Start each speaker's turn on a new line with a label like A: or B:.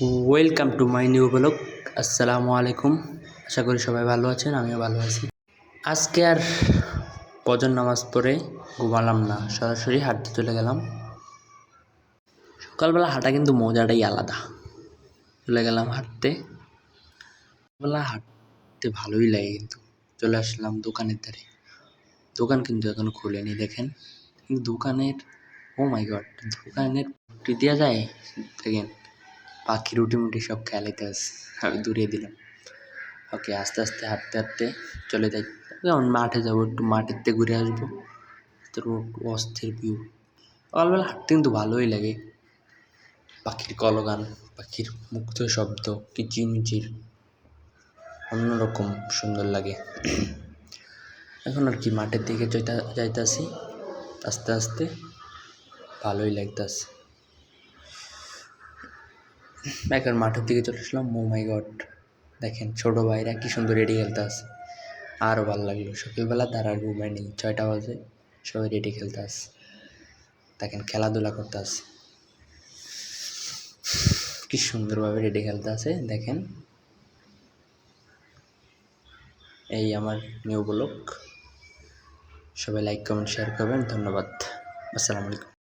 A: Welcome to my new blog. আসসালামু আলাইকুম। আশা করি সবাই ভালো আছেন, আমিও ভালো আছি। আজকে আর ফজর নামাজ পড়ে ঘুমালাম না, সরাসরি হাঁটতে চলে গেলাম। সকালবেলা হাঁটা কিন্তু মজাটাই আলাদা। চলে গেলাম হাঁটতে। সকালবেলা হাঁটতে ভালোই লাগে, কিন্তু চলে আসলাম দোকানের ধারে। দোকান কিন্তু এখনো খুলেনি, দেখেন। কিন্তু দোকানের মাই গড, দোকানের উঠে দেওয়া যায়, দেখেন পাখি রুটি মুটি সব খেলাইতে আছে। আমি দূরিয়ে দিলাম। ওকে, আস্তে আস্তে হাঁটতে হাঁটতে চলে যাই। যেমন মাঠে যাবো, একটু মাঠের থেকে ঘুরে আসবো। তো অস্থির ভিউ। সকালবেলা হাঁটতে কিন্তু ভালোই লাগে। পাখির কলগান, পাখির মুক্ত শব্দ, কিচিরমিচির অন্যরকম সুন্দর লাগে। এখন আর কি মাঠের দিকে যাইতাছি আস্তে আস্তে, ভালোই লাগতেছে। এখন মাঠের দিকে চলে আসলাম। ও মাই গড, দেখেন ছোটো ভাইরা কি সুন্দর রেডি খেলতে আছে। আরও ভালো লাগলো। সকালবেলা তার আর ঘুমায় নেই, 6টা বাজে, সবাই রেডি খেলতে আসে। দেখেন খেলাধুলা করতে আসে, কি সুন্দরভাবে রেডি খেলতে আছে দেখেন। এই আমার নিউ ব্লগ। সবাই লাইক কমেন্ট শেয়ার করবেন। ধন্যবাদ। আসসালামু আলাইকুম।